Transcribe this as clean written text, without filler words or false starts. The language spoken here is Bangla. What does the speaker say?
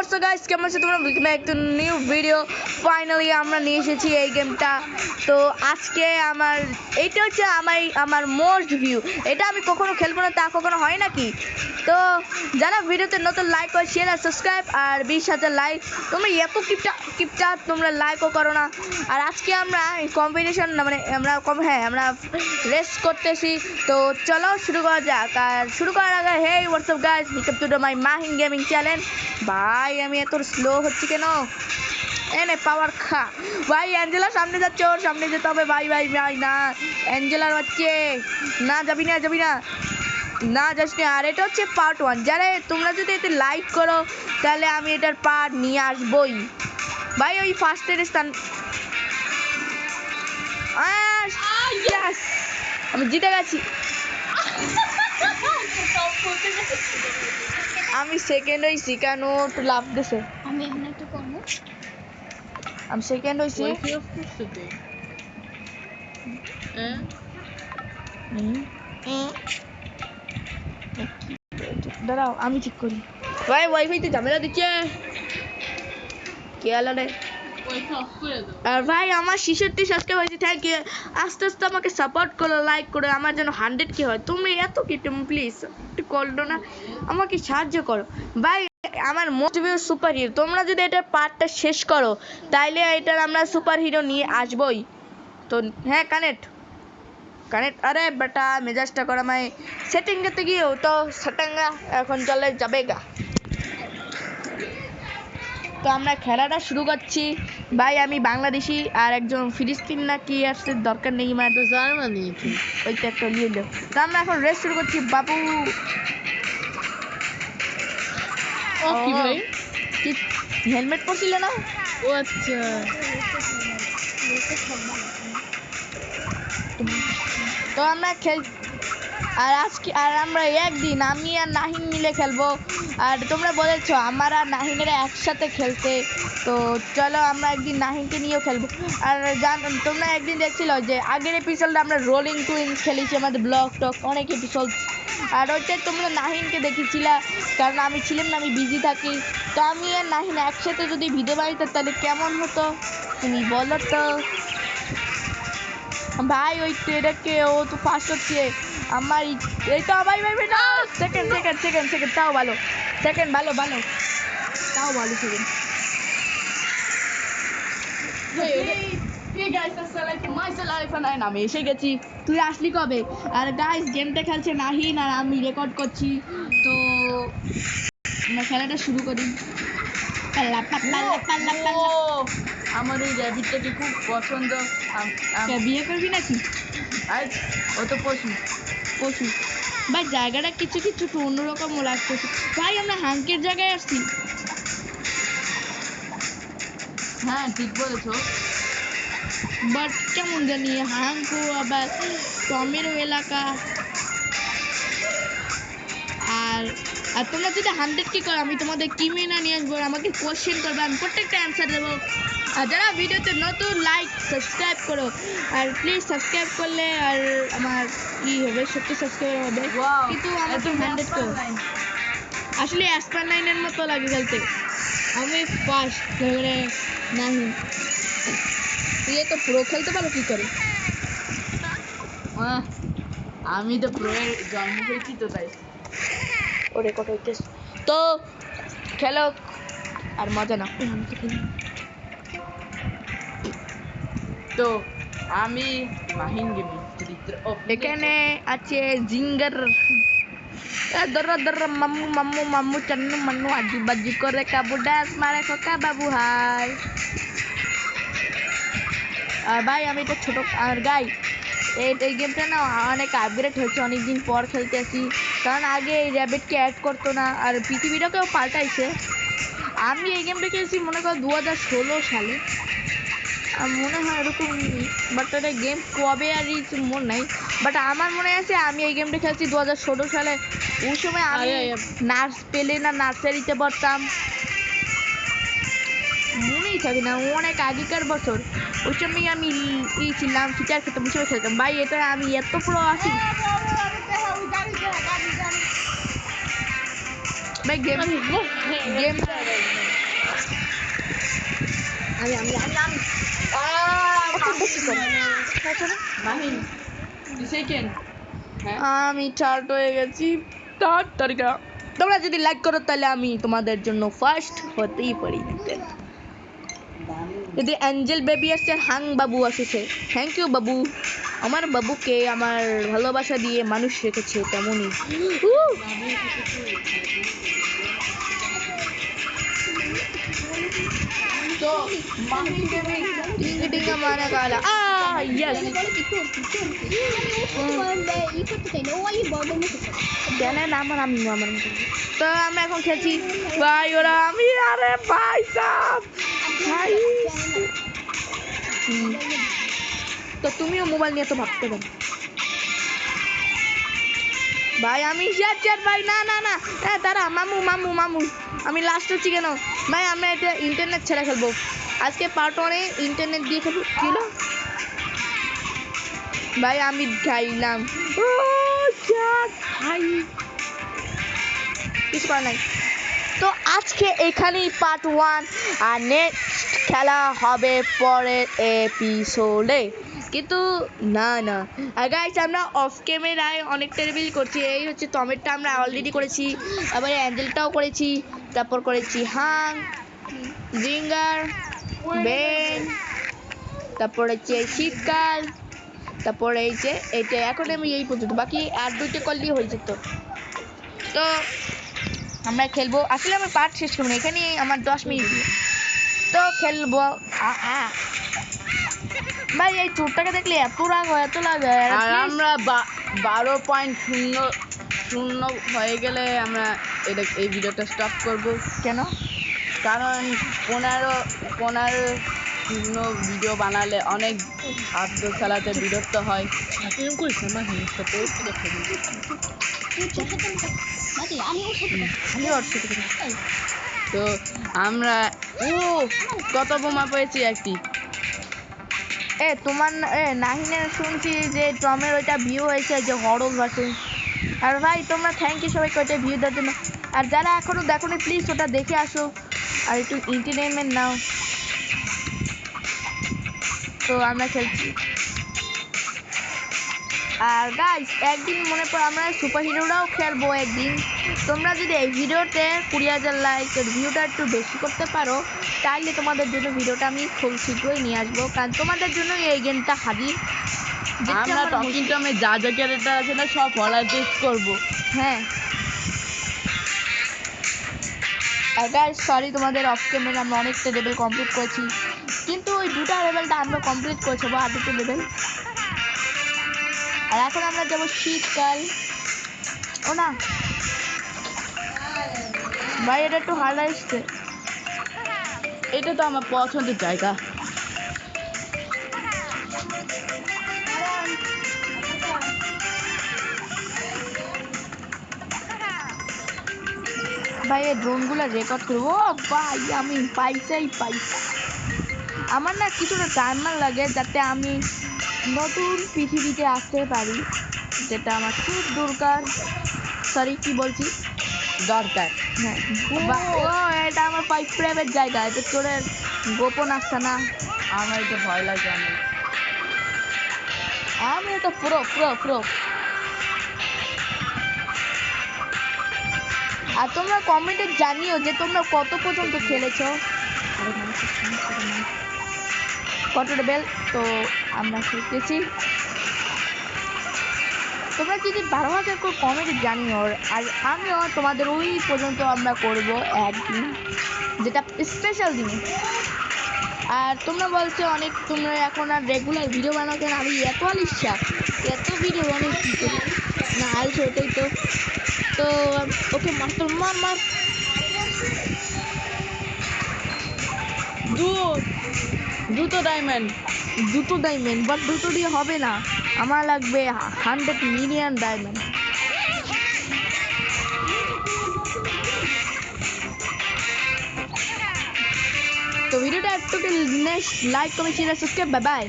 হোয়াটস আপ গাইস, কেমন আছো তোমরা? Welcome back to new video. Finally আমরা নিয়ে এসেছি এই গেমটা। তো আজকে এইটা হচ্ছে আমার মোস্ট ভিউ। এটা আমি কখনো খেলবো না, তা কখনো হয় নাকি? তো যারা ভিডিওতে নতুন লাইক করে শেয়ার আর সাবস্ক্রাইব আর 20,000 লাইক, তোমরা এত কিপটা তোমরা লাইকও করো না। আর আজকে আমরা কম্পিটিশন মানে আমরা রেস করতেছি। তো চলো শুরু করা যাক। আর শুরু করার আগে hey what's up guys, welcome to my Mahin gaming channel. ভাই আমি এত স্লো হচ্ছি কেন? এনে পাওয়ার খা ভাই। অ্যাঞ্জেলা সামনে যাচ্ছে, ওর সামনে যেতে হবে। ভাই ভাই ভাই না, অ্যাঞ্জেলার হচ্ছে না, যাবি না না যাস না। আর এটা হচ্ছে পার্ট 1। যারা তোমরা যদি এতে লাইক করো তাহলে আমি এটার পার্ট নিয়ে আসবই ভাই। ওই ফার্স্টের স্থান আমি জিতে গেছি। আমি সেকেন্ড হইছি কেন? একটু লাভ দিছে। আমি এখানে একটা করব। আমি সেকেন্ড হইছি। দাঁড়াও আমি ঠিক করি। ভাই ওয়াইফাইতে ঝামেলা দিচ্ছে কে আলাদা। আর ভাই আমার 66 সাবস্ক্রাইব হয়েছে, থ্যাংক ইউ। আস্তে আস্তে আমাকে সাপোর্ট করো, লাইক করো, আমার যেন 100 কি হয়। তুমি এত কি, তুমি প্লিজ একটু করো না, আমাকে সাহায্য করো ভাই। আমার মোস্ট ভিউ সুপার হিরো। তোমরা যদি এটার পার্টটা শেষ করো তাইলে এটার আমরা সুপার হিরো নিয়ে আসবই। তো হ্যাঁ, কানেক্ট। আরে বেটা মেজাজটা করা মাই সেটিং করতে গিয়ে তো সেটিংটা এখন চলে যাবে গা। তো আমরা খেলাটা শুরু করছি ভাই। আমি বাংলাদেশি আর একজন ফিলিস্তিন না কি আসছে, দরকার নেই মানে তো জার্মানি ওইটা একটা নিয়ে যাও। তো আমরা এখন রেস শুরু করছি বাবু। ও কি ভাই, কি হেলমেট পরছিলে না? ও আচ্ছা। তো আমরা আমরা একদিন আমি আর নাহিন মিলে খেলবো। আর তোমরা বলেছো আমার আর নাহিনের একসাথে খেলতে, তো চলো আমরা একদিন নাহিনকে নিয়েও খেলবো। আর তোমরা একদিন দেখছিল যে আগের এপিসোডে আমরা রোলিং টুইন্স খেলেছি, আমাদের ব্লগ টক অনেক এপিসোড। আর ওইটাই তোমরা নাহিনকে দেখেছিলা, কারণ আমি ছিলাম না, আমি বিজি থাকি। তো আমি আর নাহিন একসাথে যদি ভিডিও বানাইতাম তাহলে কেমন হতো তুমি বলো তো ভাই। ওই ট্রেডারকে ও তো ফার্স্ট হচ্ছে আমার এই তো ভাই ভাই ভাই না, সেকেন্ড তাও ভালো। সেকেন্ড ভালো তাও ভালো সেকেন্ড। আমি এসে গেছি, তুই আসলি কবে? আর গাইস গেমটা খেলছে নাহিন আর আমি রেকর্ড করছি। তো আমরা খেলাটা শুরু করি। আমার এই র্যাবিটটাকে খুব পছন্দ। বিয়ে করবি নাকি? ও তো পশু ভাই জায়গাটা কিছু একটু অন্যরকম লাগতেছে ভাই। আমরা হাঙ্কের জায়গায় আসছি। হ্যাঁ ঠিক বলেছো, বাট কেমন জানি হাঙ্কু আবার টমেরো এলাকা। আর আর তোমরা যদি 100 কি করো আমি তোমাদের কিমিনা নিয়ে আসবো, আমাকে কোশ্চেন করবে, আমি প্রত্যেকটা অ্যান্সার দেবো। আর যারা ভিডিওতে নতুন লাইক সাবস্ক্রাইব করো, আর প্লিজ সাবস্ক্রাইব করলে আর আমার কি হবে, 70 সাবস্ক্রাইবার হবে। কিন্তু আমার তো 100 তো আসলে অ্যাসপার 9-এর মতো লাগে খেলতে। আমি ফার্স্ট এবারে নাহি। তুই তো প্রো খেলতে পারো কি করে? আমি তো প্রো এর জন্ম হয়েছি তো তাই। ওরে কত হইতেছ তো খেলো আর মজা না। তো আমি মাহিন গেমিং চরিত্র এখানে আছে জিঙ্গার দর মাম্মু চান্নু মান্নু আজু বাজু করে কাবু ডান্স মারে খোকা বাবু হাই। আর ভাই আমি এটা ছোট আর গাই এই গেমটা না অনেক আপগ্রেড হয়েছে, অনেকদিন পর খেলতে আসি। কারণ আগে এই র্যাবিটকে অ্যাড করতো না, আর পৃথিবীটাকেও পাল্টাইছে। আমি এই গেমটা খেলছি মনে করো 2016 সালে মনে হয় এরকম। বাট এটা গেম কবে আর মনে নাই, বাট আমার মনে আছে আমি এই গেমটা খেলছি 2016 সালে। ওই সময় আমি নার্স পেলে না নার্সারিতে পড়তাম, মনেই থাকে না, অনেক আগেকার বছর। ওই সময় আমি ছিলাম ফিচার খেতাম, ওই সময় খেলতাম ভাই। এটা আমি এত পুরো আছি ভাই। গেম এত বেশি করে। মাহিন সেকেন্ড হ্যাঁ আমি থার্ড হয়ে গেছি। থার্ড তারিখা তোমরা যদি লাইক করো তাহলে আমি তোমাদের জন্য ফার্স্ট হতেই পারি। যদি অ্যাঞ্জেল বেবি আসছে, হাং বাবু আসছে, থ্যাংক ইউ বাবু। আমার বাবুকে আমার ভালোবাসা দিয়ে মানুষ রেখেছে তেমনই। তো মাহিন গেমিং টিঙ্গ টিঙ্গ মানে গালা ইয়েস জানে না আমার মতো। তো আমরা এখন খেলছি ভাই ওরা আমি আরে ভাই সাব ভাই। তো তুমিও মোবাইল নিয়ে তো ভাবতে পারো ভাই। আমি ভাই না না না দাঁড়া মামু মামু মামু আমি লাস্ট হচ্ছি কেন ভাই? আমরা এটা ইন্টারনেট ছেড়ে খেলবো আজকে পার্ট 1 এ ইন্টারনেট দিয়ে খেলবো। কি হলো ভাই? আমি খাইলাম ভাই কিছু করার নাই। তো আজকে এখানেই পার্ট 1 আর নেক্সট খেলা হবে পরের এপিসোডে। কিন্তু না না গাইস আমরা অফ ক্যামেরায় অনেকটা রিভিল করছি। এই হচ্ছে টমেটটা আমরা অলরেডি করেছি, আবার অ্যাঞ্জেলটাও করেছি, তারপর করেছি হাং, জিঙ্গার, বেন, তারপর হচ্ছে শীতকাল, তারপর এই যে এইটা। এখন আমি এই পর্যন্ত, বাকি আর 2টা করলেই হয়ে যেত। তো আমরা খেলবো। আসলে আমার পার্ট শেষ করবো না, এখানে আমার 10 মিনিট তো খেলবো। ভাই এই চোরটাকে দেখলে এত রাগ হয়, এত লাগে। আর আমরা 12.00 হয়ে গেলে আমরা এই ভিডিওটা স্টপ করব। কেন? কারণ 15 ভিডিও বানালে অনেক খাদ্য খেলাতে বিরক্ত হয়। তো আমরা কত বোমা পেয়েছি একটি। তোমার নাহিনের শুনছি যে টমের ওইটা ভিউ হয়েছে যে হরল ভার্সন। আর ভাই তোমরা থ্যাংক ইউ সবাইকে ওইটা ভিউ দেওয়ার জন্য। আর যারা এখনো দেখোনি প্লিজ ওটা দেখে আসো আর একটু এন্টারটেনমেন্ট নাও। তো আমরা খেলছি। আর গাইস একদিন মনে পড়ে আমরা সুপার হিরোরাও খেলবো একদিন। তোমরা যদি এই ভিডিওতে 20,000 লাইকের ভিউটা একটু বেশি করতে পারো তাহলে তোমাদের জন্য ভিডিওটা আমি খুব শীঘ্রই নিয়ে আসবো, কারণ তোমাদের জন্যই এই গেমটা হাজির। আমরা টকিং টমে যা যা ক্যারেক্টার আছে না সব হলার টেস্ট করবো। হ্যাঁ আর গাইস সরি তোমাদের অফ ক্যামেরা আমরা অনেকটা লেভেল কমপ্লিট করেছি, কিন্তু ওই 2টা লেভেলটা আমরা কমপ্লিট করেছি বা 2টা লেভেল। আর এখন আমরা যাবো শীতকাল। ও না ভাই এটা একটু হার্ড আসছে। এটা তো আমার পছন্দের জায়গা। ভাই এই ড্রোনগুলো রেকর্ড করবো। ও ভাই আমি পাইসাই পাইসা। আমার না কিছুটা টাইমার লাগে যাতে আমি নতুন পৃথিবীতে আসতে পারি, যেটা আমার খুব দরকার। সরি কি বলছি দরকার। হ্যাঁ ও এটা আমার প্রাইভেট জায়গা, এটা তোরে গোপন আস্তানা। আমার এটা ভয় লাগে অনেক। আমি তো পুরো পুরো পুরো। আর তোমরা কমেন্টে জানিও যে তোমরা কত পর্যন্ত খেলেছো, কত লেভেল। তো আমরা খেলতেছি, তোমরা যদি 12,000 করে কমেন্টে জানিও। আর আমিও তোমাদের ওই পর্যন্ত আমরা করব একদিন, যেটা স্পেশাল দিনে। আর তোমরা বলছো অনেক তোমরা এখন আর রেগুলার ভিডিও বানাও কেন? আমি এত আলিশা এত ভিডিও অনেক কী করি না আলছে ওটাই তো। তো ওকে মার তোর মার মার। দুটো ডায়মন্ড বাট দুটো দিয়ে হবে না, আমার লাগবে 100 মিলিয়ন ডায়মন্ড। তো ভিডিওটা একটু like comment share subscribe, bye bye.